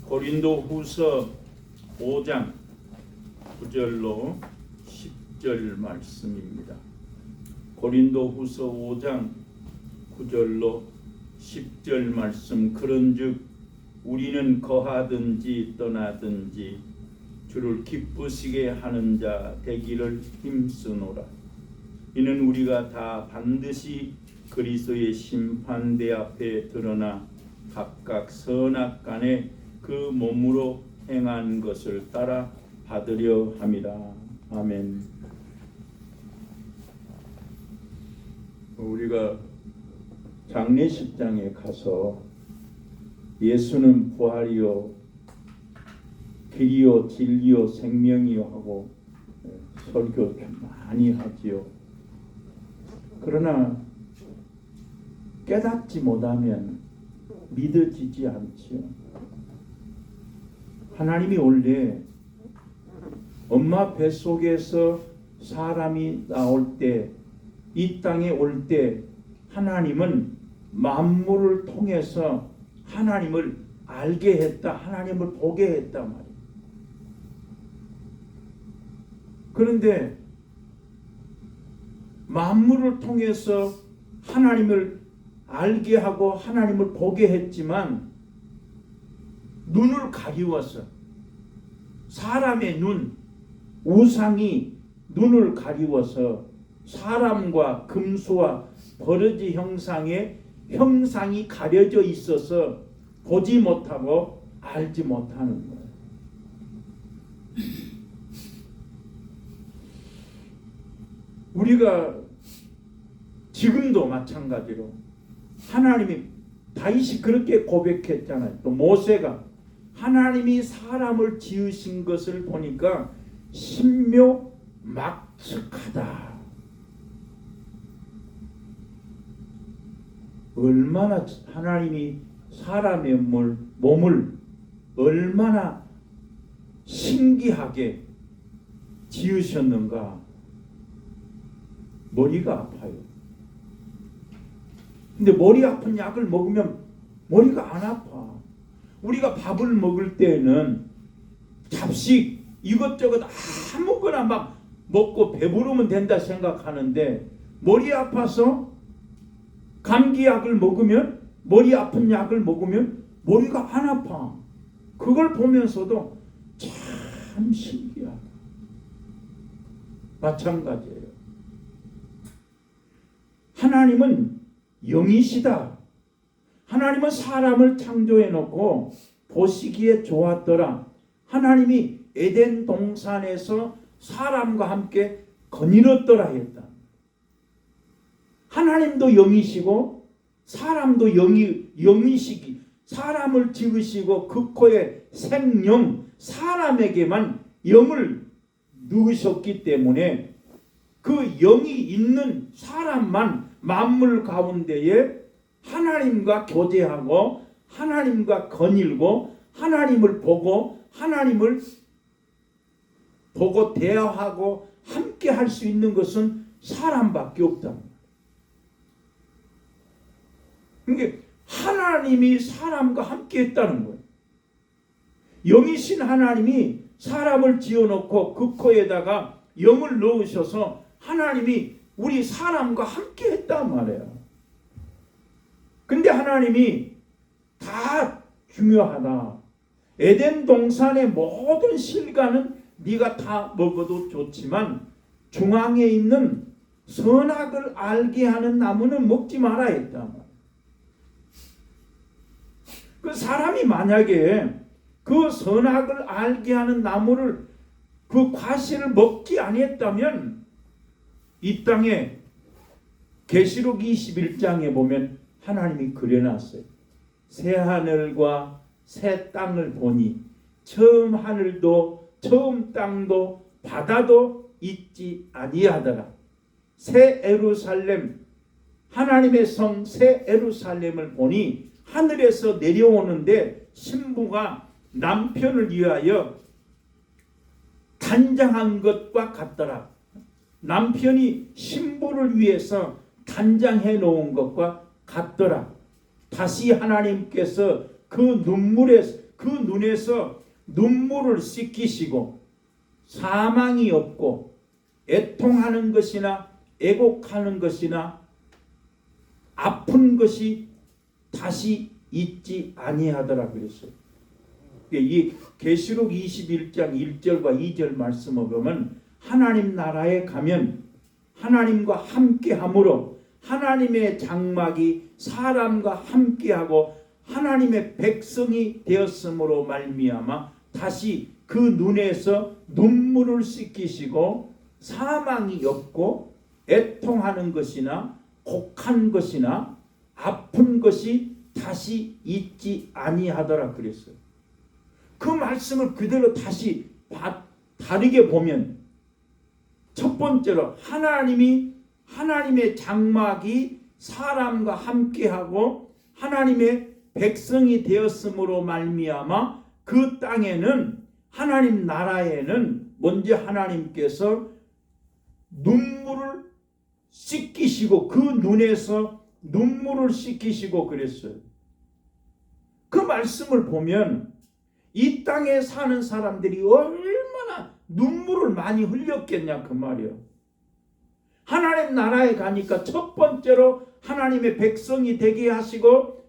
고린도후서 5장 9절로 10절 말씀입니다. 고린도후서 5장 9절로 10절 말씀. 그런즉 우리는 거하든지 떠나든지 주를 기쁘시게 하는 자 되기를 힘쓰노라. 이는 우리가 다 반드시 그리스도의 심판대 앞에 드러나 각각 선악간에 그 몸으로 행한 것을 따라 받으려 함이라. 아멘. 우리가 장례식장에 가서 예수는 부활이요 길이요 진리요 생명이요 하고 설교 좀 많이 하지요. 그러나 깨닫지 못하면 믿어지지 않지요. 하나님이 원래 엄마 뱃속에서 사람이 나올 때, 이 땅에 올 때 하나님은 만물을 통해서 하나님을 알게 했다, 하나님을 보게 했단 말이에요. 그런데 만물을 통해서 하나님을 알게 하고 하나님을 보게 했지만 눈을 가리워서, 사람의 눈, 우상이 눈을 가리워서 사람과 금수와 버러지 형상의 형상이 가려져 있어서 보지 못하고 알지 못하는 거예요. 우리가 지금도 마찬가지로 하나님이, 다윗이 그렇게 고백했잖아요. 또 모세가 하나님이 사람을 지으신 것을 보니까 신묘막측하다. 얼마나 하나님이 사람의 몸을 얼마나 신기하게 지으셨는가. 머리가 아파요. 근데 머리 아픈 약을 먹으면 머리가 안 아파. 우리가 밥을 먹을 때는 잡식 이것저것 아무거나 막 먹고 배부르면 된다 생각하는데, 머리 아파서 감기약을 먹으면, 머리 아픈 약을 먹으면 머리가 안 아파. 그걸 보면서도 참 신기하다. 마찬가지예요. 하나님은 영이시다. 하나님은 사람을 창조해 놓고 보시기에 좋았더라. 하나님이 에덴 동산에서 사람과 함께 거닐었더라 했다. 하나님도 영이시고 사람도 영이시기, 사람을 지으시고 그 코에 생영, 사람에게만 영을 넣으셨기 때문에 그 영이 있는 사람만 만물 가운데에 하나님과 교제하고 하나님과 거닐고 하나님을 보고 대화하고 함께 할 수 있는 것은 사람밖에 없다. 그러니까 하나님이 사람과 함께 했다는 거예요. 영이신 하나님이 사람을 지어놓고 그 코에다가 영을 넣으셔서 하나님이 우리 사람과 함께 했단 말이에요. 근데 하나님이 다 중요하다. 에덴 동산의 모든 실과는 네가 다 먹어도 좋지만 중앙에 있는 선악을 알게 하는 나무는 먹지 마라 했다. 그 사람이 만약에 그 선악을 알게 하는 나무를, 그 과실을 먹지 아니했다면 이 땅에 계시록 21장에 보면 하나님이 그려놨어요. 새 하늘과 새 땅을 보니 처음 하늘도 처음 땅도 바다도 있지 아니하더라. 새 예루살렘, 하나님의 성 새 예루살렘을 보니 하늘에서 내려오는데 신부가 남편을 위하여 단장한 것과 같더라. 남편이 신부를 위해서 단장해 놓은 것과 같더라. 다시 하나님께서 그 눈에서 눈물을 씻기시고 사망이 없고 애통하는 것이나 애곡하는 것이나 아픈 것이 다시 있지 아니하더라 그랬어요. 이 계시록 21장 1절과 2절 말씀을 보면 하나님 나라에 가면 하나님과 함께함으로 하나님의 장막이 사람과 함께하고 하나님의 백성이 되었으므로 말미암아 다시 그 눈에서 눈물을 씻기시고 사망이 없고 애통하는 것이나 곡한 것이나 아픈 것이 다시 있지 아니하더라 그랬어요. 그 말씀을 그대로 다시 다르게 보면 첫 번째로 하나님의 장막이 사람과 함께하고 하나님의 백성이 되었으므로 말미암아 그 땅에는 하나님 나라에는 먼저 하나님께서 눈물을 씻기시고 그 눈에서 눈물을 씻기시고 그랬어요. 그 말씀을 보면 이 땅에 사는 사람들이 얼마나 눈물을 많이 흘렸겠냐 그 말이에요. 하나님 나라에 가니까 첫 번째로 하나님의 백성이 되게 하시고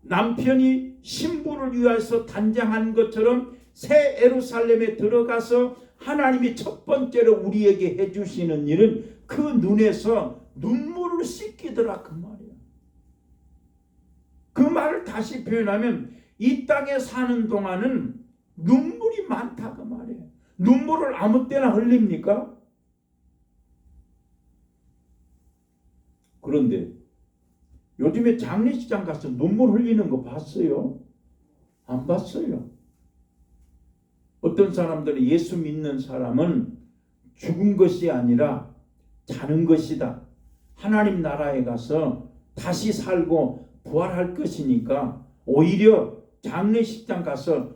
남편이 신부를 위해서 단장한 것처럼 새 예루살렘에 들어가서 하나님이 첫 번째로 우리에게 해주시는 일은 그 눈에서 눈물을 씻기더라 그 말이에요. 그 말을 다시 표현하면 이 땅에 사는 동안은 눈물이 많다 그 말이에요. 눈물을 아무 때나 흘립니까? 그런데 요즘에 장례식장 가서 눈물 흘리는 거 봤어요? 안 봤어요. 어떤 사람들은 예수 믿는 사람은 죽은 것이 아니라 자는 것이다. 하나님 나라에 가서 다시 살고 부활할 것이니까 오히려 장례식장 가서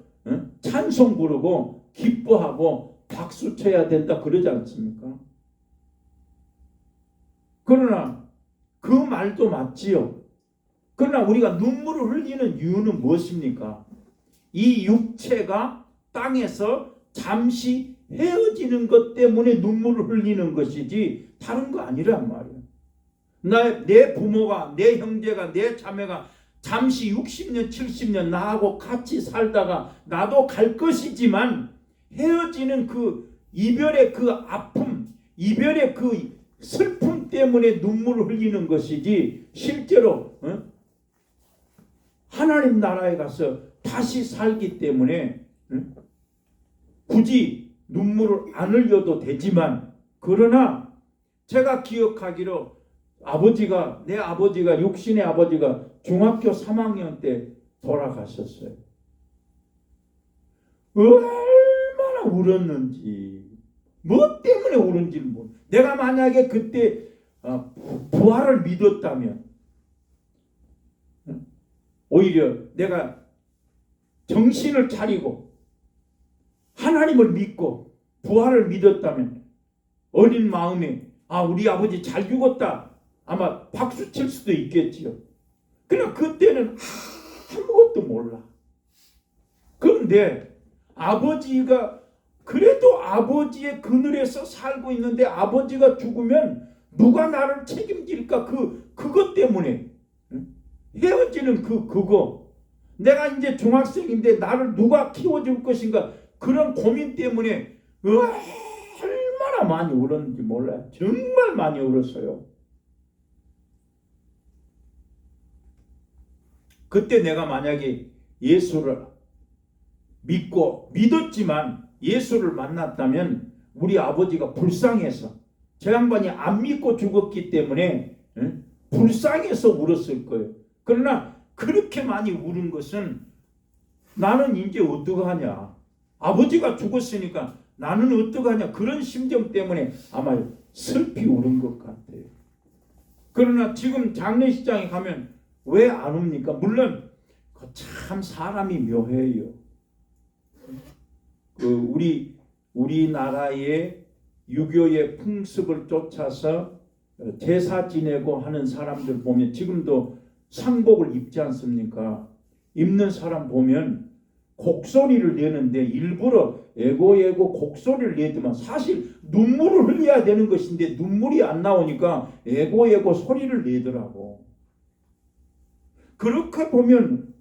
찬송 부르고 기뻐하고 박수 쳐야 된다 그러지 않습니까? 그러나 그 말도 맞지요. 그러나 우리가 눈물을 흘리는 이유는 무엇입니까? 이 육체가 땅에서 잠시 헤어지는 것 때문에 눈물을 흘리는 것이지 다른 거 아니란 말이에요. 내 부모가, 내 형제가, 내 자매가 잠시 60년, 70년 나하고 같이 살다가 나도 갈 것이지만 헤어지는 그 이별의 그 아픔, 이별의 그 슬픔 때문에 눈물을 흘리는 것이지 실제로 하나님 나라에 가서 다시 살기 때문에 굳이 눈물을 안 흘려도 되지만 그러나 제가 기억하기로 내 아버지가 육신의 아버지가 중학교 3학년 때 돌아가셨어요. 얼마나 울었는지 뭐 때문에 울은지를 모르. 내가 만약에 그때 부활을 믿었다면 오히려 내가 정신을 차리고 하나님을 믿고 부활을 믿었다면 어린 마음에 우리 아버지 잘 죽었다 아마 박수 칠 수도 있겠지요. 그러나 그때는 아무것도 몰라. 그런데 아버지가 그래도 아버지의 그늘에서 살고 있는데 아버지가 죽으면 누가 나를 책임질까 그것 때문에 헤어지는 그거 내가 이제 중학생인데 나를 누가 키워줄 것인가 그런 고민 때문에 얼마나 많이 울었는지 몰라요. 정말 많이 울었어요. 그때 내가 만약에 예수를 믿었지만 예수를 만났다면 우리 아버지가 불쌍해서 저 양반이 안 믿고 죽었기 때문에 불쌍해서 울었을 거예요. 그러나 그렇게 많이 울은 것은 나는 이제 어떡하냐. 아버지가 죽었으니까 나는 어떡하냐. 그런 심정 때문에 아마 슬피 울은 것 같아요. 그러나 지금 장례식장에 가면 왜 안 웁니까? 물론 참 사람이 묘해요. 우리나라의 유교의 풍습을 쫓아서 제사 지내고 하는 사람들 보면 지금도 상복을 입지 않습니까? 입는 사람 보면 곡소리를 내는데 일부러 에고 곡소리를 내지만 사실 눈물을 흘려야 되는 것인데 눈물이 안 나오니까 에고 소리를 내더라고. 그렇게 보면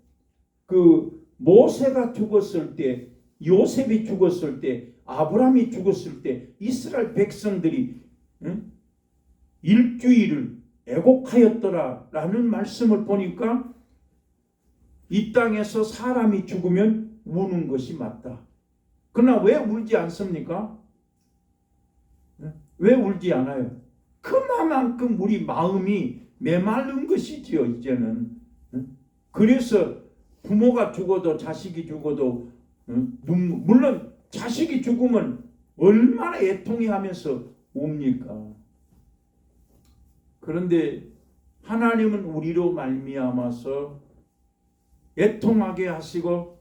그 모세가 죽었을 때, 요셉이 죽었을 때, 아브라함이 죽었을 때 이스라엘 백성들이 일주일을 애곡하였더라라는 말씀을 보니까 이 땅에서 사람이 죽으면 우는 것이 맞다. 그러나 왜 울지 않습니까? 왜 울지 않아요? 그만큼 우리 마음이 메마른 것이지요, 이제는. 그래서 부모가 죽어도 자식이 죽어도 물론 자식이 죽으면 얼마나 애통해하면서 웁니까? 그런데 하나님은 우리로 말미암아서 애통하게 하시고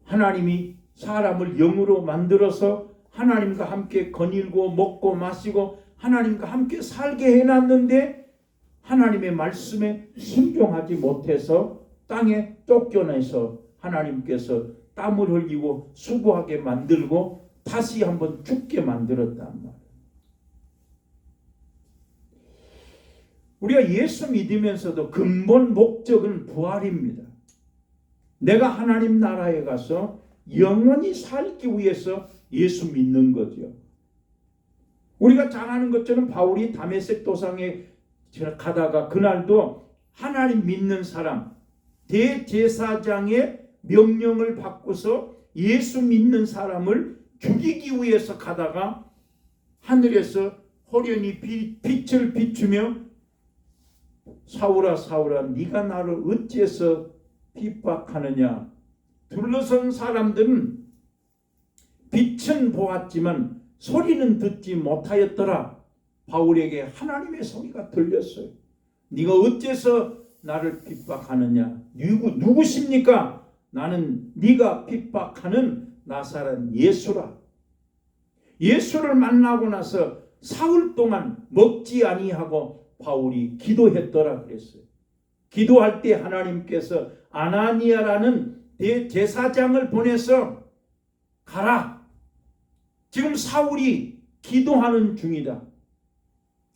하나님이 사람을 영으로 만들어서 하나님과 함께 거닐고 먹고 마시고 하나님과 함께 살게 해놨는데 하나님의 말씀에 순종하지 못해서 땅에 쫓겨내서 하나님께서 땀을 흘리고 수고하게 만들고 다시 한번 죽게 만들었단 말이에요. 우리가 예수 믿으면서도 근본 목적은 부활입니다. 내가 하나님 나라에 가서 영원히 살기 위해서 예수 믿는 거죠. 우리가 잘 아는 것처럼 바울이 다메섹 도상에 가다가 그날도 하나님 믿는 사람 대제사장의 명령을 받고서 예수 믿는 사람을 죽이기 위해서 가다가 하늘에서 호련히 빛을 비추며 사울아 사울아 네가 나를 어찌해서 핍박하느냐. 둘러선 사람들은 빛은 보았지만 소리는 듣지 못하였더라. 바울에게 하나님의 소리가 들렸어요. 네가 어째서 나를 핍박하느냐. 누구십니까? 나는 네가 핍박하는 나사렛 예수라. 예수를 만나고 나서 사흘 동안 먹지 아니하고 바울이 기도했더라 그랬어요. 기도할 때 하나님께서 아나니아라는 대제사장을 보내서 가라. 지금 사울이 기도하는 중이다.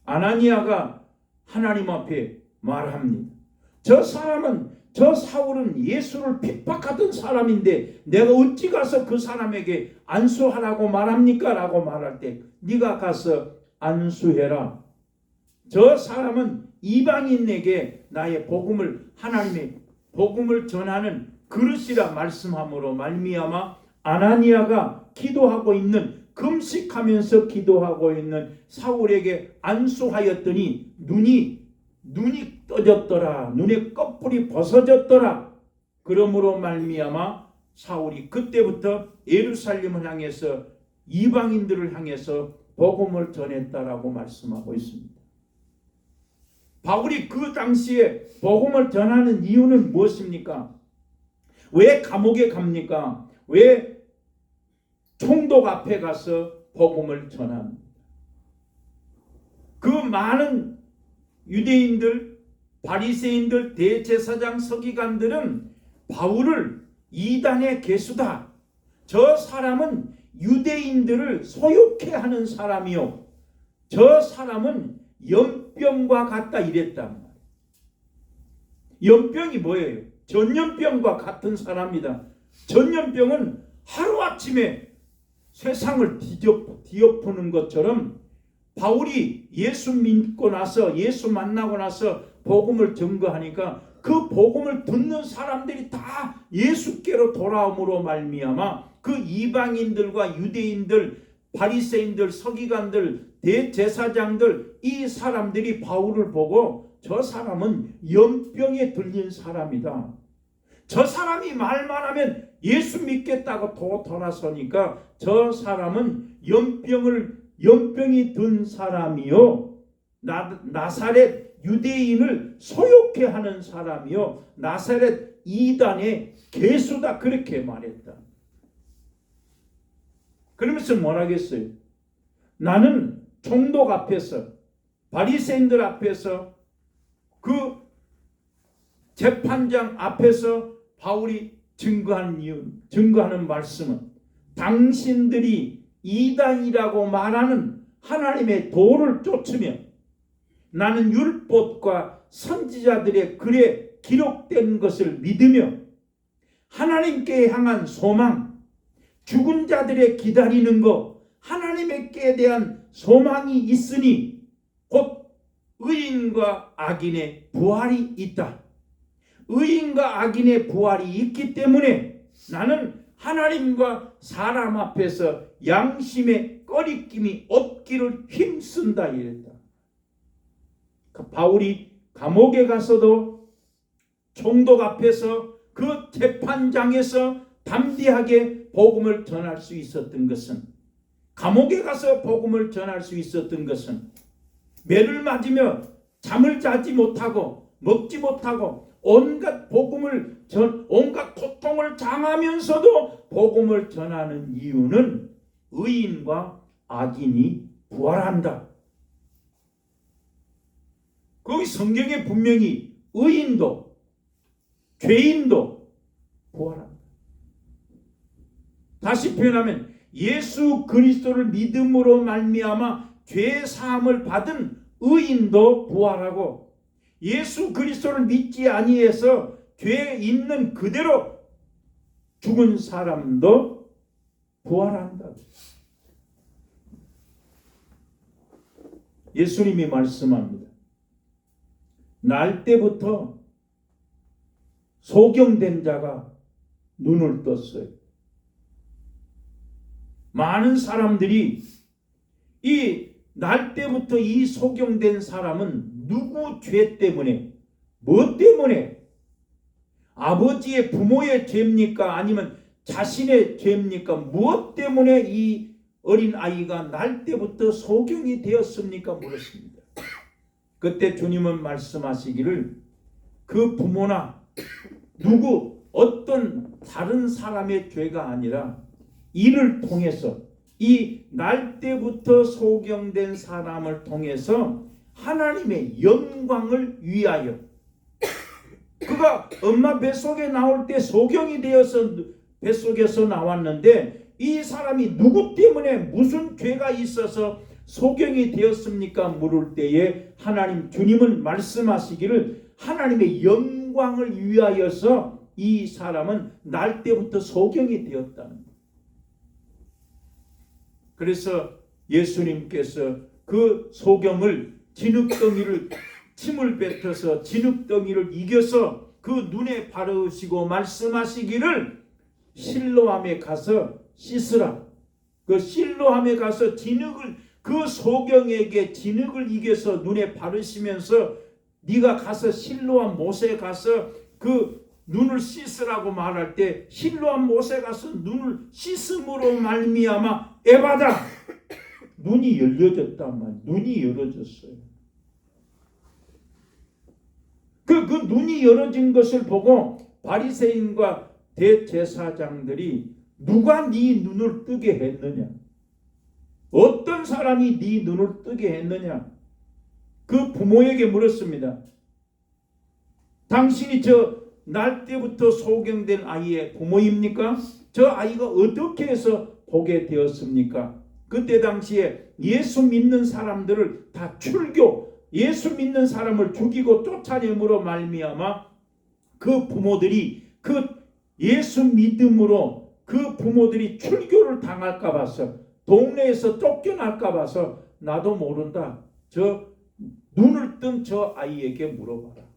아나니아가 하나님 앞에 말합니다. 저 사울은 예수를 핍박하던 사람인데 내가 어찌 가서 그 사람에게 안수하라고 말합니까? 라고 말할 때 네가 가서 안수해라. 저 사람은 이방인에게 나의 복음을 하나님의 복음을 전하는 그릇이라 말씀함으로 말미암아 아나니아가 기도하고 있는 금식하면서 기도하고 있는 사울에게 안수하였더니 눈이 떠졌더라. 눈의 꺼풀이 벗어졌더라. 그러므로 말미암아 사울이 그때부터 예루살렘을 향해서 이방인들을 향해서 복음을 전했다라고 말씀하고 있습니다. 바울이 그 당시에 복음을 전하는 이유는 무엇입니까? 왜 감옥에 갑니까? 왜 총독 앞에 가서 복음을 전합니다? 그 많은 유대인들, 바리새인들, 대제사장, 서기관들은 바울을 이단의 개수다. 저 사람은 유대인들을 소욕해 하는 사람이요. 저 사람은 연병과 같다 이랬단 말이에요. 연병이 뭐예요? 전염병과 같은 사람이다. 전염병은 하루아침에 세상을 뒤엎는 것처럼 바울이 예수 믿고 나서 예수 만나고 나서 복음을 증거하니까 그 복음을 듣는 사람들이 다 예수께로 돌아옴으로 말미암아 그 이방인들과 유대인들, 바리새인들, 서기관들, 대제사장들 이 사람들이 바울을 보고 저 사람은 연병에 들린 사람이다. 저 사람이 말만 하면 예수 믿겠다고 돌아서니까 저 사람은 연병이 든 사람이요. 나사렛 유대인을 소욕해 하는 사람이요. 나사렛 이단의 개수다. 그렇게 말했다. 그러면서 뭐라겠어요? 나는 총독 앞에서 바리새인들 앞에서 그 재판장 앞에서 바울이 증거하는 말씀은 당신들이 이단이라고 말하는 하나님의 도를 쫓으며 나는 율법과 선지자들의 글에 기록된 것을 믿으며 하나님께 향한 소망, 죽은 자들의 기다리는 것, 하나님께 대한 소망이 있으니 곧 의인과 악인의 부활이 있다. 의인과 악인의 부활이 있기 때문에 나는 하나님과 사람 앞에서 양심의 꺼리낌이 없기를 힘쓴다 이랬다. 바울이 감옥에 가서도 총독 앞에서 그 재판장에서 담대하게 복음을 전할 수 있었던 것은, 감옥에 가서 복음을 전할 수 있었던 것은 매를 맞으며 잠을 자지 못하고 먹지 못하고 온갖 고통을 당하면서도 복음을 전하는 이유는 의인과 악인이 부활한다. 거기 성경에 분명히 의인도 죄인도 부활한다. 다시 표현하면 예수 그리스도를 믿음으로 말미암아 죄 사함을 받은 의인도 부활하고 예수 그리스도를 믿지 아니해서 죄 있는 그대로 죽은 사람도 부활한다. 예수님이 말씀합니다. 날 때부터 소경된 자가 눈을 떴어요. 많은 사람들이 이 날 때부터 이 소경된 사람은 누구 죄 때문에, 뭐 때문에, 아버지의 부모의 죄입니까? 아니면 자신의 죄입니까? 무엇 때문에 이 어린 아이가 날 때부터 소경이 되었습니까? 물었습니다. 그때 주님은 말씀하시기를 그 부모나 누구 어떤 다른 사람의 죄가 아니라 이를 통해서 이 날 때부터 소경된 사람을 통해서 하나님의 영광을 위하여, 그가 엄마 뱃속에 나올 때 소경이 되어서 뱃속에서 나왔는데 이 사람이 누구 때문에 무슨 죄가 있어서 소경이 되었습니까? 물을 때에 하나님 주님은 말씀하시기를 하나님의 영광을 위하여서 이 사람은 날 때부터 소경이 되었다는 거예요. 그래서 예수님께서 그 소경을 진흙덩이를 침을 뱉어서 진흙덩이를 이겨서 그 눈에 바르시고 말씀하시기를 실로암에 가서 씻으라. 그 실로암에 가서 그 소경에게 진흙을 이겨서 눈에 바르시면서 네가 가서 실로암 못에 가서 그 눈을 씻으라고 말할 때 실로암 못에 가서 눈을 씻음으로 말미암아 에바다 눈이 열려졌단 말이에요. 눈이 열어졌어요. 그 눈이 열어진 것을 보고 바리새인과 대제사장들이 누가 네 눈을 뜨게 했느냐? 어떤 사람이 네 눈을 뜨게 했느냐? 그 부모에게 물었습니다. 당신이 저 날 때부터 소경된 아이의 부모입니까? 저 아이가 어떻게 해서 보게 되었습니까? 그때 당시에 예수 믿는 사람들을 다 예수 믿는 사람을 죽이고 쫓아냄으로 말미암아 그 부모들이 그 예수 믿음으로 그 부모들이 출교를 당할까 봐서, 동네에서 쫓겨날까 봐서 나도 모른다. 저 눈을 뜬 저 아이에게 물어봐라.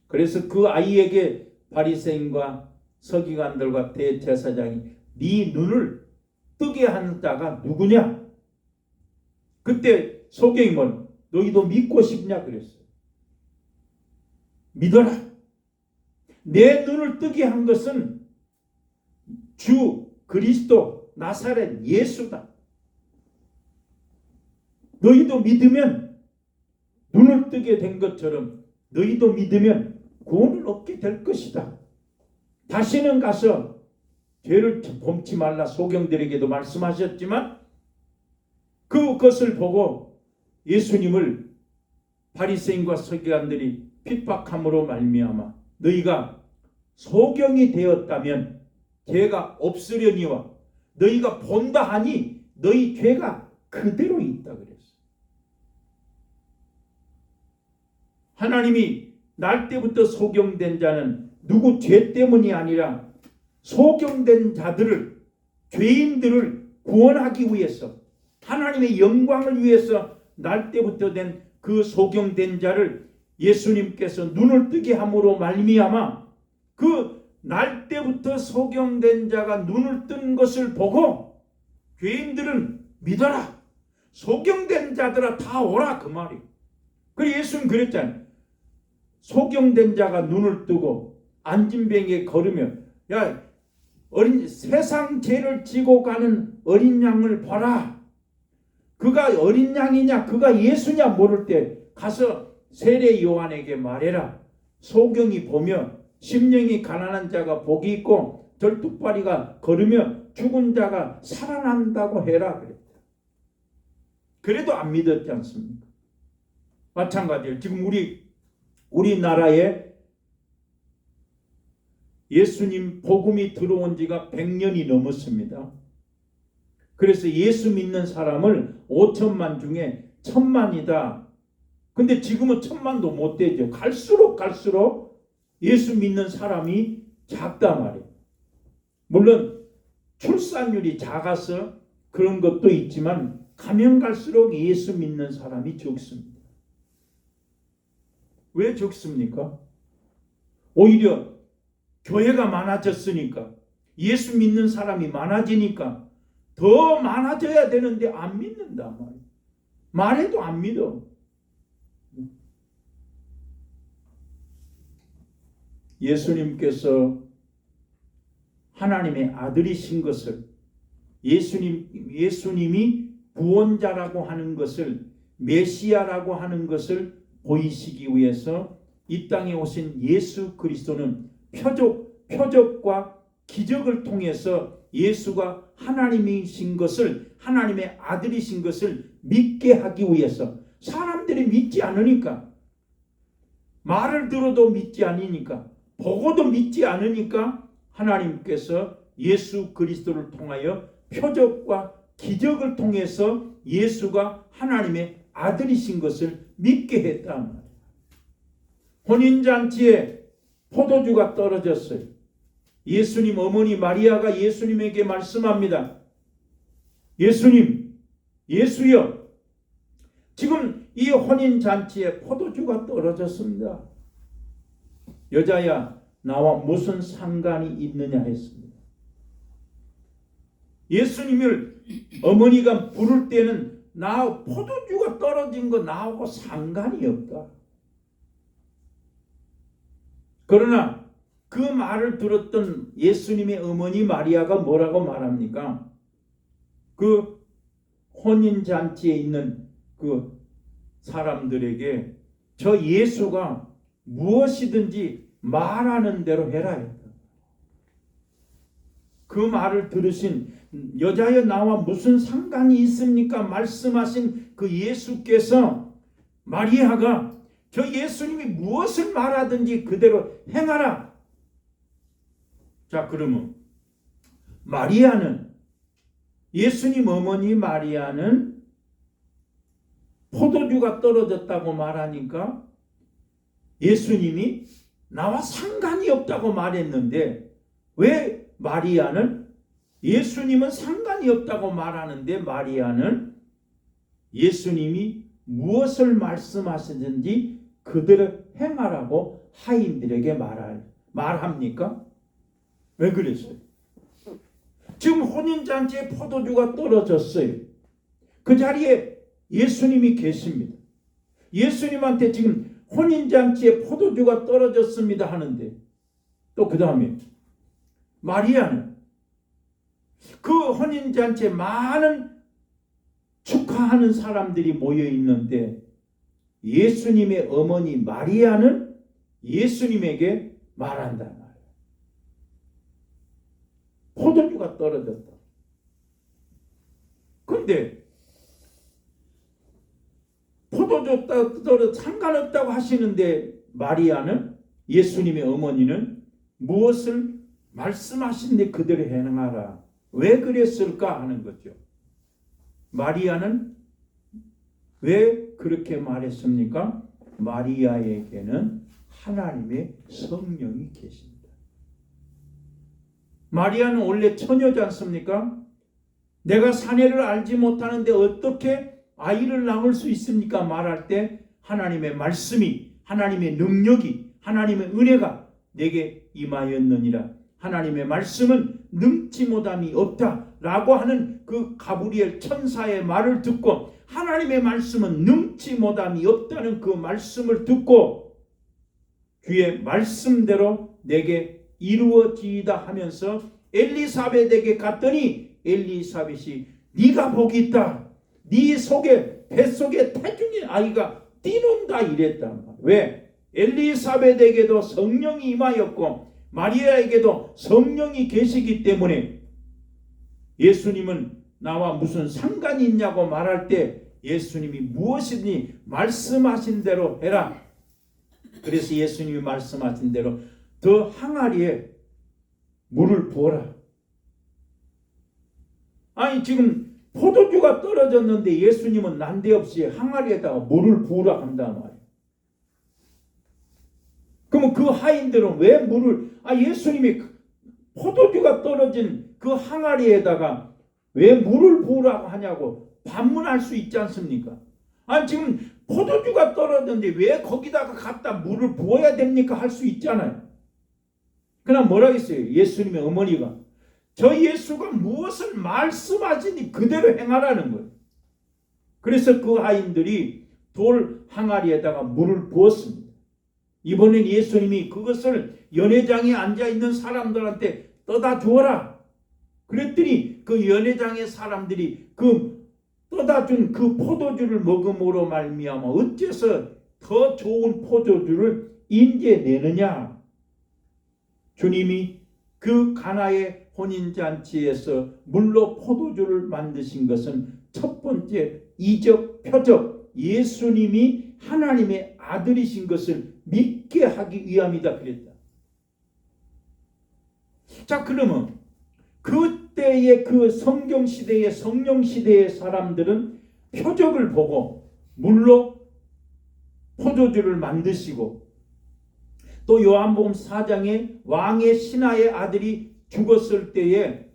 그래서 그 아이에게 바리새인과 서기관들과 대제사장이 네 눈을 뜨게 한 자가 누구냐? 그때 소경이면 너희도 믿고 싶냐 그랬어요. 믿어라. 내 눈을 뜨게 한 것은 주 그리스도 나사렛 예수다. 너희도 믿으면, 눈을 뜨게 된 것처럼 너희도 믿으면 구원을 얻게 될 것이다. 다시는 가서 죄를 범치 말라 소경들에게도 말씀하셨지만 그것을 보고 예수님을 바리새인과 서기관들이 핍박함으로 말미암아 너희가 소경이 되었다면 죄가 없으려니와 너희가 본다 하니 너희 죄가 그대로 있다 그랬어. 하나님이 날 때부터 소경된 자는 누구 죄 때문이 아니라 소경된 자들을, 죄인들을 구원하기 위해서, 하나님의 영광을 위해서 날 때부터 된 그 소경된 자를 예수님께서 눈을 뜨게 함으로 말미암아 그 날 때부터 소경된 자가 눈을 뜬 것을 보고 죄인들은 믿어라, 소경된 자들아 다 오라, 그 말이에요. 그래서 예수님 그랬잖아요. 소경된 자가 눈을 뜨고 안진뱅이에 걸으면, 야, 세상 죄를 지고 가는 어린 양을 봐라. 그가 어린 양이냐 그가 예수냐 모를 때 가서 세례 요한에게 말해라. 소경이 보며 심령이 가난한 자가 복이 있고 절뚝발이가 걸으며 죽은 자가 살아난다고 해라 그랬다. 그래도 안 믿었지 않습니까? 마찬가지로 지금 우리나라에 예수님 복음이 들어온 지가 100년이 넘었습니다. 그래서 예수 믿는 사람을 5천만 중에 1,000만이다. 근데 지금은 1,000만도 못 되죠. 갈수록 예수 믿는 사람이 작다 말이에요. 물론 출산율이 작아서 그런 것도 있지만 가면 갈수록 예수 믿는 사람이 적습니다. 왜 적습니까? 오히려 교회가 많아졌으니까, 예수 믿는 사람이 많아지니까 더 많아져야 되는데 안 믿는다 말이에요. 말해도 안 믿어. 예수님께서 하나님의 아들이신 것을, 예수님이 구원자라고 하는 것을, 메시아라고 하는 것을 보이시기 위해서 이 땅에 오신 예수 그리스도는 표적과 기적을 통해서 예수가 하나님이신 것을, 하나님의 아들이신 것을 믿게 하기 위해서, 사람들이 믿지 않으니까, 말을 들어도 믿지 않으니까, 보고도 믿지 않으니까 하나님께서 예수 그리스도를 통하여 표적과 기적을 통해서 예수가 하나님의 아들이신 것을 믿게 했다. 혼인잔치에 포도주가 떨어졌어요. 예수님 어머니 마리아가 예수님에게 말씀합니다. 예수님, 예수여, 지금 이 혼인잔치에 포도주가 떨어졌습니다. 여자야, 나와 무슨 상관이 있느냐 했습니다. 예수님을 어머니가 부를 때는 나 포도주가 떨어진 거 나하고 상관이 없다. 그러나 그 말을 들었던 예수님의 어머니 마리아가 뭐라고 말합니까? 그 혼인잔치에 있는 그 사람들에게 저 예수가 무엇이든지 말하는 대로 해라 했다. 그 말을 들으신, 여자여 나와 무슨 상관이 있습니까? 말씀하신 그 예수께서 마리아가 저 예수님이 무엇을 말하든지 그대로 행하라. 자, 그러면 마리아는, 예수님 어머니 마리아는 포도주가 떨어졌다고 말하니까 예수님이 나와 상관이 없다고 말했는데, 왜 마리아는, 예수님은 상관이 없다고 말하는데 마리아는 예수님이 무엇을 말씀하시든지 그대로 행하라고 하인들에게 말합니까? 왜 그랬어요? 지금 혼인잔치에 포도주가 떨어졌어요. 그 자리에 예수님이 계십니다. 예수님한테 지금 혼인잔치에 포도주가 떨어졌습니다 하는데, 또 그 다음에 마리아는 그 혼인잔치에 많은 축하하는 사람들이 모여 있는데 예수님의 어머니 마리아는 예수님에게 말한다 말이에요. 포도주가 떨어졌다. 그런데 포도주 떨어져 상관없다고 하시는데 마리아는, 예수님의 어머니는 무엇을 말씀하신데 그대로 행하라. 왜 그랬을까 하는 거죠. 마리아는 왜 그렇게 말했습니까? 마리아에게는 하나님의 성령이 계십니다. 마리아는 원래 처녀지 않습니까? 내가 사내를 알지 못하는데 어떻게 아이를 낳을 수 있습니까? 말할 때 하나님의 말씀이, 하나님의 능력이, 하나님의 은혜가 내게 임하였느니라. 하나님의 말씀은 능치 못함이 없다라고 하는 그 가브리엘 천사의 말을 듣고, 하나님의 말씀은 능치 못함이 없다는 그 말씀을 듣고 주의 말씀대로 내게 이루어지이다 하면서 엘리사벳에게 갔더니 엘리사벳이 네가 복이 있다. 네 속에 뱃속에 태중의 아이가 뛰는다 이랬단 말이야. 왜? 엘리사벳에게도 성령이 임하였고 마리아에게도 성령이 계시기 때문에 예수님은 나와 무슨 상관이 있냐고 말할 때 예수님이 무엇이니 말씀하신 대로 해라. 그래서 예수님이 말씀하신 대로 더 항아리에 물을 부어라. 아니 지금 포도주가 떨어졌는데 예수님은 난데없이 항아리에다가 물을 부으라 한단 말이에요. 그러면 그 하인들은 왜 물을, 예수님이 포도주가 떨어진 그 항아리에다가 왜 물을 부으라고 하냐고 반문할 수 있지 않습니까? 지금 포도주가 떨어졌는데 왜 거기다가 갖다 물을 부어야 됩니까? 할 수 있잖아요. 그러나 뭐라 했어요? 예수님의 어머니가 저 예수가 무엇을 말씀하시니 그대로 행하라는 거예요. 그래서 그 하인들이 돌 항아리에다가 물을 부었습니다. 이번엔 예수님이 그것을 연회장에 앉아있는 사람들한테 떠다 주어라. 그랬더니 그 연회장의 사람들이 그 떠다 준 그 포도주를 먹음으로 말미암아 어째서 더 좋은 포도주를 인제내느냐. 주님이 그 가나의 혼인잔치에서 물로 포도주를 만드신 것은 첫 번째 이적, 표적, 예수님이 하나님의 아들이신 것을 믿게 하기 위함이다 그랬다. 자, 그러면 그때의 그 성경 시대의 성령 시대의 사람들은 표적을 보고 물로 포도주를 만드시고, 또 요한복음 4장에 왕의 신하의 아들이 죽었을 때에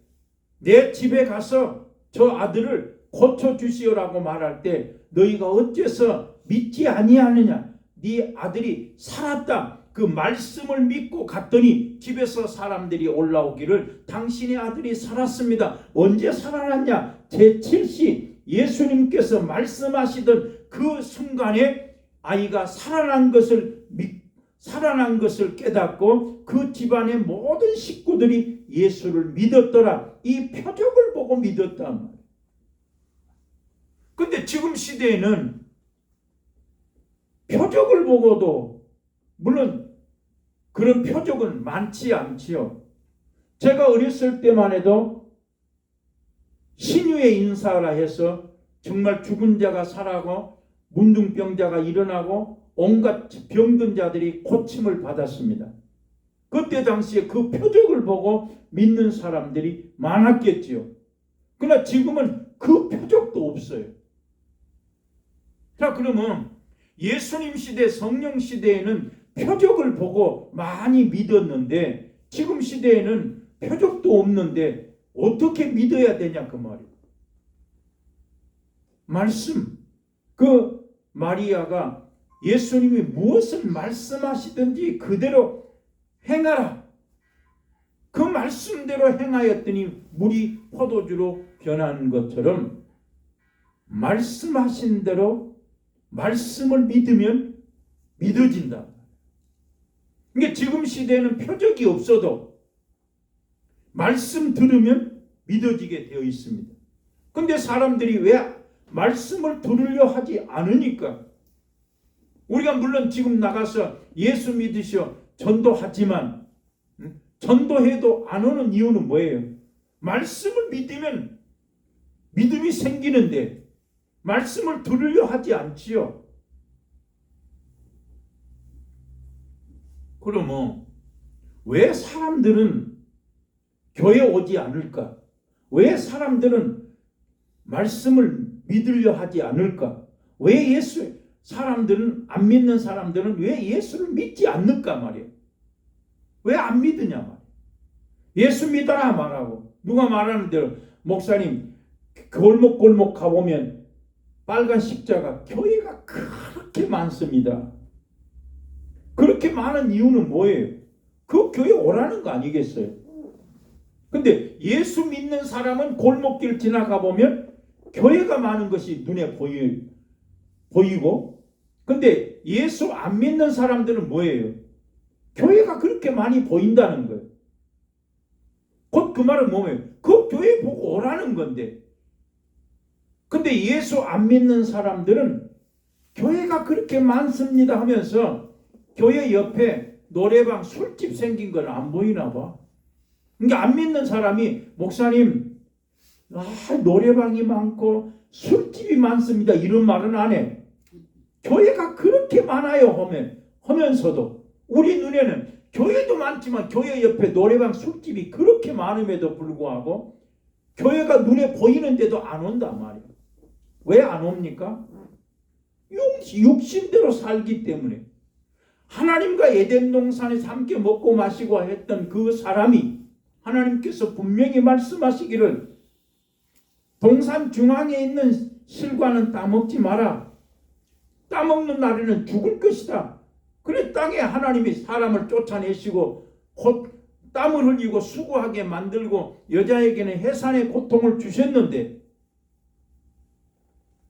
내 집에 가서 저 아들을 고쳐주시오라고 말할 때 너희가 어째서 믿지 아니하느냐. 네 아들이 살았다. 그 말씀을 믿고 갔더니 집에서 사람들이 올라오기를 당신의 아들이 살았습니다. 언제 살아났냐. 제7시 예수님께서 말씀하시던 그 순간에 아이가 살아난 것을 깨닫고 그 집안의 모든 식구들이 예수를 믿었더라. 이 표적을 보고 믿었단 말이에요. 근데 지금 시대에는 표적을 보고도 물론 그런 표적은 많지 않지요. 제가 어렸을 때만 해도 신유의 인사라 해서 정말 죽은 자가 살아고 문둥병자가 일어나고 온갖 병든 자들이 고침을 받았습니다. 그때 당시에 그 표적을 보고 믿는 사람들이 많았겠지요. 그러나 지금은 그 표적도 없어요. 자, 그러면 예수님 시대, 성령 시대에는 표적을 보고 많이 믿었는데 지금 시대에는 표적도 없는데 어떻게 믿어야 되냐 그 말이에요. 말씀. 그 마리아가 예수님이 무엇을 말씀하시든지 그대로 행하라. 그 말씀대로 행하였더니 물이 포도주로 변한 것처럼 말씀하신 대로 말씀을 믿으면 믿어진다. 그러니까 지금 시대에는 표적이 없어도 말씀 들으면 믿어지게 되어 있습니다. 그런데 사람들이 왜 말씀을 들으려 하지 않으니까? 우리가 물론 지금 나가서 예수 믿으시오 전도하지만 전도해도 안 오는 이유는 뭐예요? 말씀을 믿으면 믿음이 생기는데 말씀을 들으려 하지 않지요. 그러면 왜 사람들은 교회 오지 않을까? 왜 사람들은 말씀을 믿으려 하지 않을까? 왜 사람들은 안 믿는 사람들은 왜 예수를 믿지 않을까 말이에요. 왜 안 믿으냐 말이에요. 예수 믿어라 말하고 누가 말하는 대로 목사님 골목골목 가보면 빨간 십자가 교회가 그렇게 많습니다. 그렇게 많은 이유는 뭐예요? 그 교회 오라는 거 아니겠어요? 근데 예수 믿는 사람은 골목길 지나가 보면 교회가 많은 것이 눈에 보이고 근데 예수 안 믿는 사람들은 뭐예요? 교회가 그렇게 많이 보인다는 거예요. 곧 그 말은 뭐예요? 그 교회 보고 오라는 건데 근데 예수 안 믿는 사람들은 교회가 그렇게 많습니다 하면서 교회 옆에 노래방 술집 생긴 건 안 보이나 봐. 그러니까 안 믿는 사람이 목사님 노래방이 많고 술집이 많습니다 이런 말은 안 해. 교회가 그렇게 많아요 하면서도 우리 눈에는 교회도 많지만 교회 옆에 노래방 술집이 그렇게 많음에도 불구하고 교회가 눈에 보이는데도 안 온단 말이에요. 왜 안 옵니까? 육신대로 살기 때문에. 하나님과 에덴 동산에서 함께 먹고 마시고 했던 그 사람이 하나님께서 분명히 말씀하시기를 동산 중앙에 있는 실과는 따먹지 마라. 따먹는 날에는 죽을 것이다. 그래 땅에 하나님이 사람을 쫓아내시고 곧 땀을 흘리고 수고하게 만들고 여자에게는 해산의 고통을 주셨는데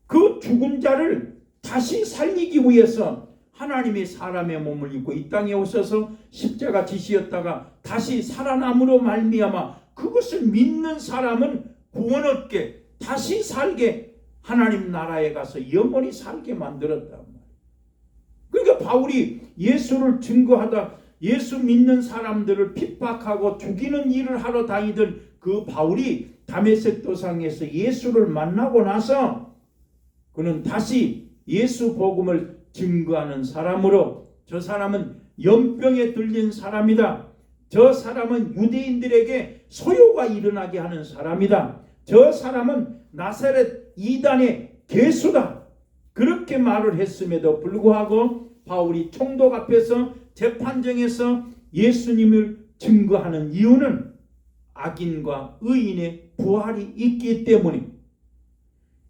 그 죽은 자를 다시 살리기 위해서 하나님이 사람의 몸을 입고 이 땅에 오셔서 십자가 지시었다가 다시 살아남으로 말미암아 그것을 믿는 사람은 구원 얻게 다시 살게 하나님 나라에 가서 영원히 살게 만들었단 말이에요. 그러니까 바울이 예수를 증거하다 예수 믿는 사람들을 핍박하고 죽이는 일을 하러 다니던 그 바울이 다메섹 도상에서 예수를 만나고 나서 그는 다시 예수 복음을 증거하는 사람으로 저 사람은 연병에 들린 사람이다. 저 사람은 유대인들에게 소요가 일어나게 하는 사람이다. 저 사람은 나사렛 이단의 개수다. 그렇게 말을 했음에도 불구하고 바울이 총독 앞에서 재판정에서 예수님을 증거하는 이유는 악인과 의인의 부활이 있기 때문에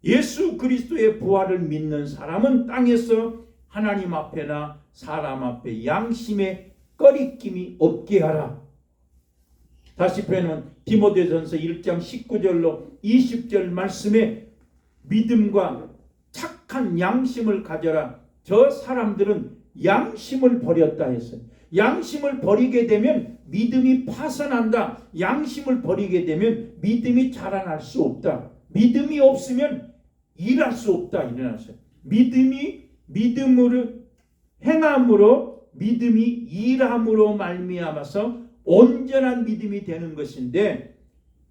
예수 그리스도의 부활을 믿는 사람은 땅에서 하나님 앞에나 사람 앞에 양심에 꺼리낌이 없게 하라. 다시 표현은 디모데전서 1장 19절로 20절 말씀에 믿음과 착한 양심을 가져라. 저 사람들은 양심을 버렸다 했어요. 양심을 버리게 되면 믿음이 파산한다. 양심을 버리게 되면 믿음이 자라날 수 없다. 믿음이 없으면 일할 수 없다. 일어났어요. 믿음으로 행함으로 믿음이 일함으로 말미암아서 온전한 믿음이 되는 것인데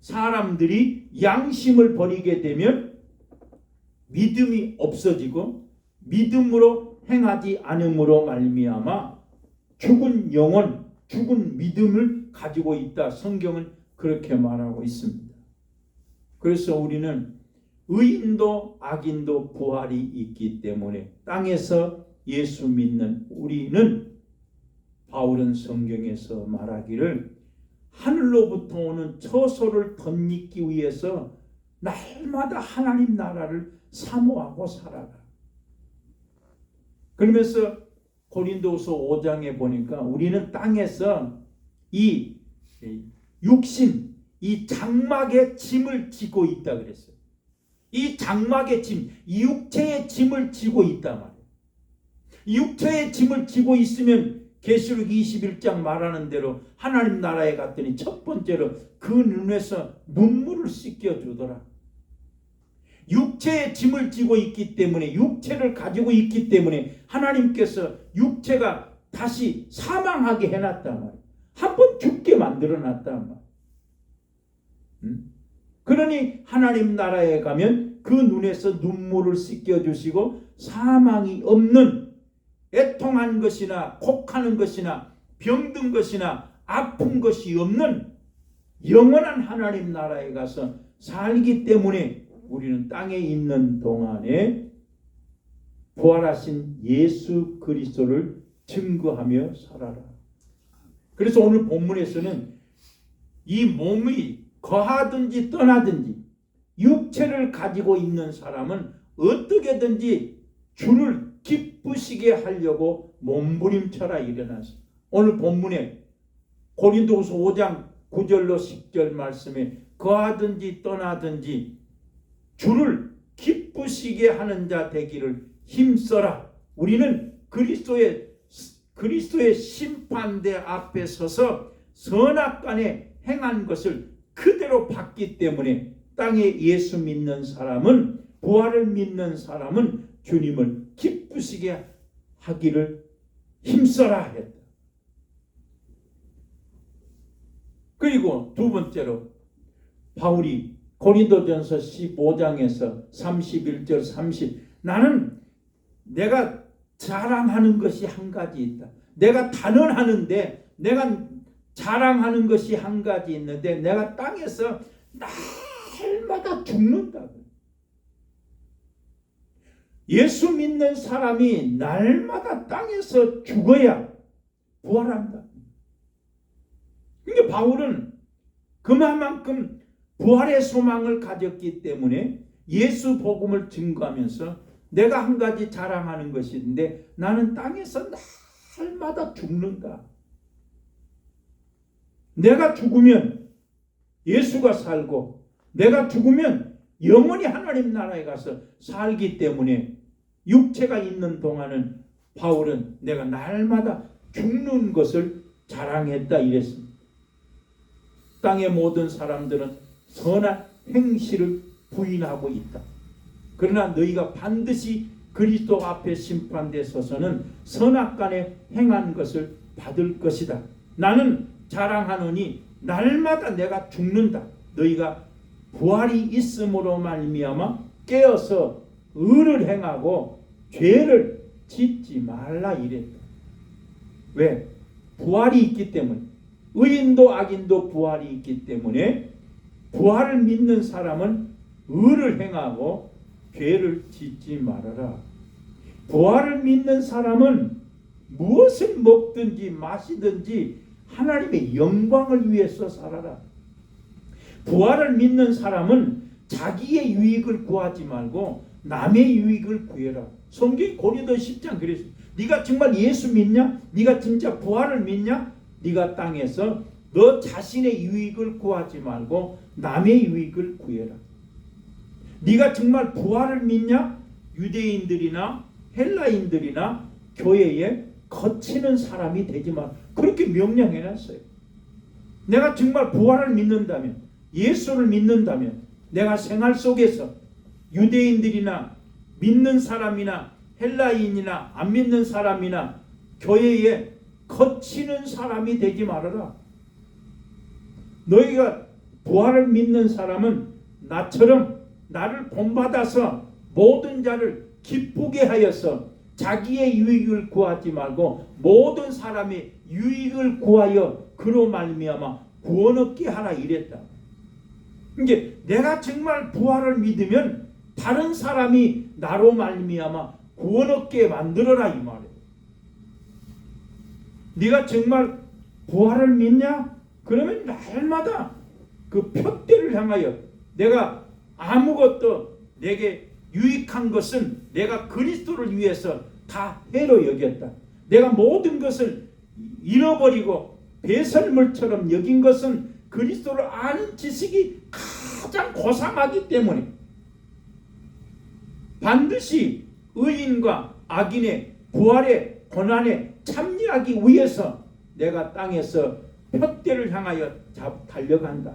사람들이 양심을 버리게 되면 믿음이 없어지고 믿음으로 행하지 않음으로 말미암아 죽은 영혼, 죽은 믿음을 가지고 있다. 성경은 그렇게 말하고 있습니다. 그래서 우리는 의인도 악인도 부활이 있기 때문에 땅에서 예수 믿는 우리는 바울은 성경에서 말하기를 하늘로부터 오는 처소를 덧입기 위해서 날마다 하나님 나라를 사모하고 살아라. 그러면서 고린도후서 5장에 보니까 우리는 땅에서 이 육신, 이 장막의 짐을 지고 있다 그랬어요. 이 장막의 짐, 이 육체의 짐을 지고 있단 말이에요. 이 육체의 짐을 지고 있으면 계시록 21장 말하는 대로 하나님 나라에 갔더니 첫 번째로 그 눈에서 눈물을 씻겨주더라. 육체의 짐을 지고 있기 때문에 육체를 가지고 있기 때문에 하나님께서 육체가 다시 사망하게 해놨단 말이에요. 한번 죽게 만들어놨단 말이에요. 그러니 하나님 나라에 가면 그 눈에서 눈물을 씻겨주시고 사망이 없는 애통한 것이나 곡하는 것이나 병든 것이나 아픈 것이 없는 영원한 하나님 나라에 가서 살기 때문에 우리는 땅에 있는 동안에 부활하신 예수 그리스도를 증거하며 살아라. 그래서 오늘 본문에서는 이 몸이 거하든지 떠나든지 육체를 가지고 있는 사람은 어떻게든지 주를 기쁘시게 하려고 몸부림쳐라 일어나서 오늘 본문에 고린도후서 5장 9절로 10절 말씀에 거하든지 떠나든지 주를 기쁘시게 하는 자 되기를 힘써라. 우리는 그리스도의 심판대 앞에 서서 선악간에 행한 것을 그대로 받기 때문에 땅에 예수 믿는 사람은 부활을 믿는 사람은 주님을 기쁘시게 하기를 힘써라 했다. 그리고 두 번째로 바울이 고린도전서 15장에서 31절 30 나는 내가 자랑하는 것이 한 가지 있다. 내가 단언하는데 내가 자랑하는 것이 한 가지 있는데 내가 땅에서 날마다 죽는다고. 예수 믿는 사람이 날마다 땅에서 죽어야 부활한다. 그러니까 바울은 그만큼 부활의 소망을 가졌기 때문에 예수 복음을 증거하면서 내가 한 가지 자랑하는 것이 있는데 나는 땅에서 날마다 죽는다. 내가 죽으면 예수가 살고 내가 죽으면 영원히 하나님 나라에 가서 살기 때문에 육체가 있는 동안은 바울은 내가 날마다 죽는 것을 자랑했다 이랬습니다. 땅의 모든 사람들은 선한 행실을 부인하고 있다. 그러나 너희가 반드시 그리스도 앞에 심판대 서서는 선악간에 행한 것을 받을 것이다. 나는 자랑하노니 날마다 내가 죽는다. 너희가 부활이 있음으로 말미암아 깨어서 의를 행하고 죄를 짓지 말라 이랬다. 왜? 부활이 있기 때문에. 의인도 악인도 부활이 있기 때문에 부활을 믿는 사람은 의를 행하고 죄를 짓지 말아라. 부활을 믿는 사람은 무엇을 먹든지 마시든지 하나님의 영광을 위해서 살아라. 부활을 믿는 사람은 자기의 유익을 구하지 말고 남의 유익을 구해라. 성경이 고린도 10장 그랬어. 네가 정말 예수 믿냐? 네가 진짜 부활을 믿냐? 네가 땅에서 너 자신의 유익을 구하지 말고 남의 유익을 구해라. 네가 정말 부활을 믿냐? 유대인들이나 헬라인들이나 교회에 거치는 사람이 되지 마. 그렇게 명령해놨어요. 내가 정말 부활을 믿는다면, 예수를 믿는다면 내가 생활 속에서 유대인들이나 믿는 사람이나 헬라인이나 안 믿는 사람이나 교회에 거치는 사람이 되지 말아라. 너희가 부활을 믿는 사람은 나처럼 나를 본받아서 모든 자를 기쁘게 하여서 자기의 유익을 구하지 말고 모든 사람의 유익을 구하여 그로 말미암아 구원 얻게 하라 이랬다. 이제 내가 정말 부활을 믿으면 다른 사람이 나로 말미암아 구원 얻게 만들어라 이 말이에요. 네가 정말 부활을 믿냐? 그러면 날마다 그 표대를 향하여 내가 아무것도 내게 유익한 것은 내가 그리스도를 위해서 다 해로 여겼다. 내가 모든 것을 잃어버리고 배설물처럼 여긴 것은 그리스도를 아는 지식이 가장 고상하기 때문에 반드시 의인과 악인의 부활의 고난에 참여하기 위해서 내가 땅에서 표대를 향하여 달려간다.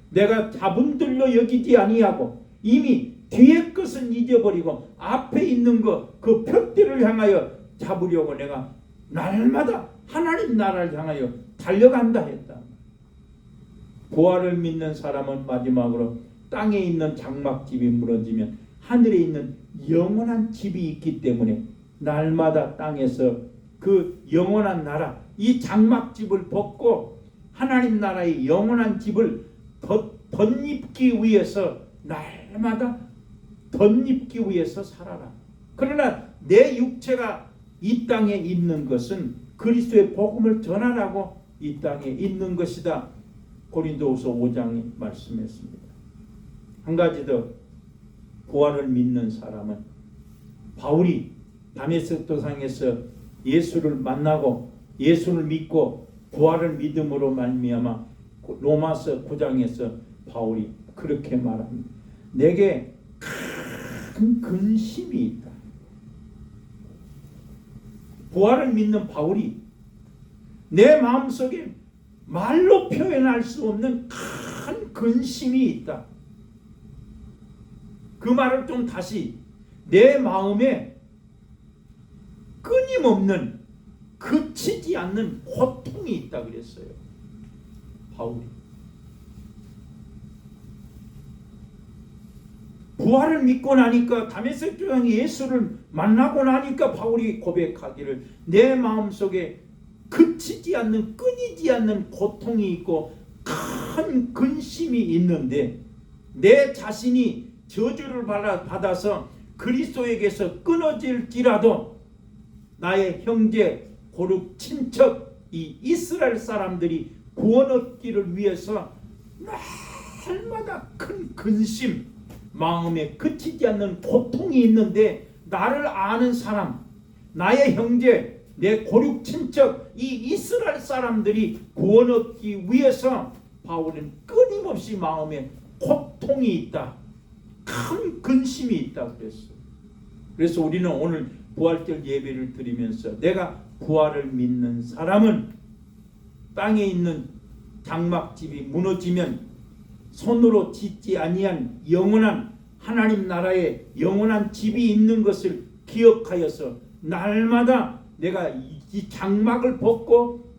내가 잡은들로 여기지 아니하고 이미 뒤의 것은 잊어버리고 앞에 있는 그 표대를 향하여 잡으려고 내가 날마다 하나님 나라를 향하여 달려간다 했다. 부활을 믿는 사람은 마지막으로 땅에 있는 장막집이 무너지면 하늘에 있는 영원한 집이 있기 때문에 날마다 땅에서 그 영원한 나라 이 장막집을 벗고 하나님 나라의 영원한 집을 덧입기 위해서 날마다 덧입기 위해서 살아라. 그러나 내 육체가 이 땅에 있는 것은 그리스도의 복음을 전하라고 이 땅에 있는 것이다. 고린도후서 5장에 말씀했습니다. 한 가지 더, 부활을 믿는 사람은 바울이 다메섹 도상에서 예수를 만나고 예수를 믿고 부활을 믿음으로 말미암아 로마서 9장에서 바울이 그렇게 말합니다. 내게 큰 근심이 있다. 부활을 믿는 바울이 내 마음속에 말로 표현할 수 없는 큰 근심이 있다. 그 말을 좀 다시, 내 마음에 끊임없는 그치지 않는 고통이 있다 그랬어요. 바울이 부활을 믿고 나니까, 다메섹 도상에 예수를 만나고 나니까 바울이 고백하기를, 내 마음속에 그치지 않는, 끊이지 않는 고통이 있고 큰 근심이 있는데, 내 자신이 저주를 받아서 그리스도에게서 끊어질지라도 나의 형제, 고륙, 친척, 이 이스라엘 사람들이 구원 얻기를 위해서 날마다 큰 근심, 마음에 그치지 않는 고통이 있는데, 나를 아는 사람, 나의 형제, 내 고륙 친척, 이 이스라엘 사람들이 구원 얻기 위해서 바울은 끊임없이 마음에 고통이 있다, 큰 근심이 있다 그랬어요. 그래서 우리는 오늘 부활절 예배를 드리면서, 내가 부활을 믿는 사람은 땅에 있는 장막집이 무너지면 손으로 짓지 아니한 영원한 하나님 나라의 영원한 집이 있는 것을 기억하여서 날마다 내가 이 장막을 벗고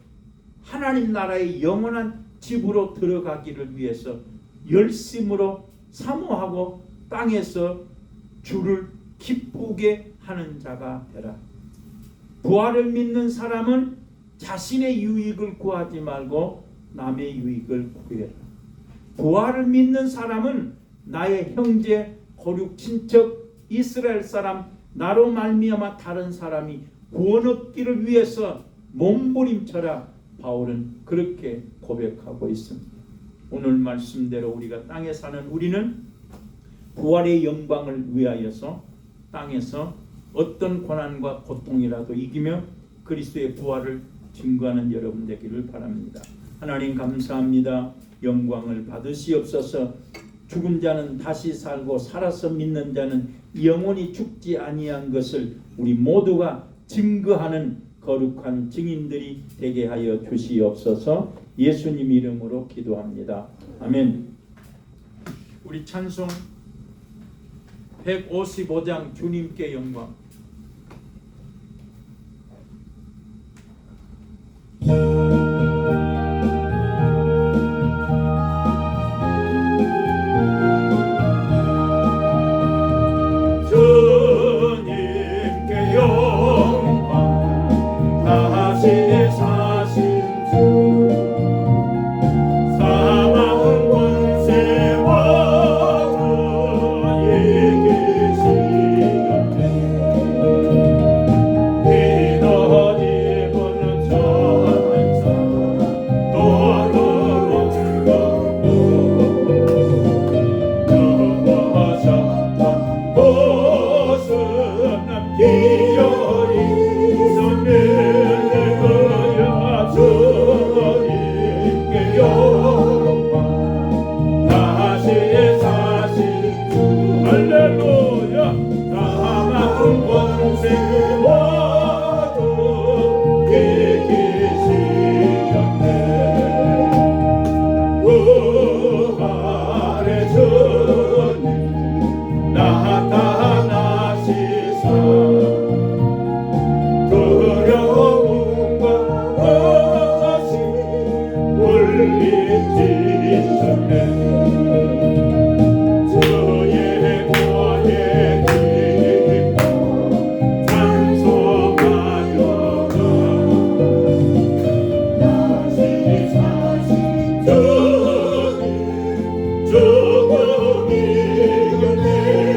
하나님 나라의 영원한 집으로 들어가기를 위해서 열심으로 사모하고 땅에서 주를 기쁘게 하는 자가 되라. 부활을 믿는 사람은 자신의 유익을 구하지 말고 남의 유익을 구해라. 부활을 믿는 사람은 나의 형제, 고륙, 친척, 이스라엘 사람, 나로 말미암아 다른 사람이 구원 얻기를 위해서 몸부림쳐라. 바울은 그렇게 고백하고 있습니다. 오늘 말씀대로 우리가 땅에 사는 우리는 부활의 영광을 위하여서 땅에서 어떤 고난과 고통이라도 이기며 그리스도의 부활을 증거하는 여러분 되기를 바랍니다. 하나님 감사합니다. 영광을 받으시옵소서. 죽은 자는 다시 살고 살아서 믿는 자는 영원히 죽지 아니한 것을 우리 모두가 증거하는 거룩한 증인들이 되게 하여 주시옵소서. 예수님 이름으로 기도합니다. 아멘. 우리 찬송 155장 주님께 영광. 성령이 곁에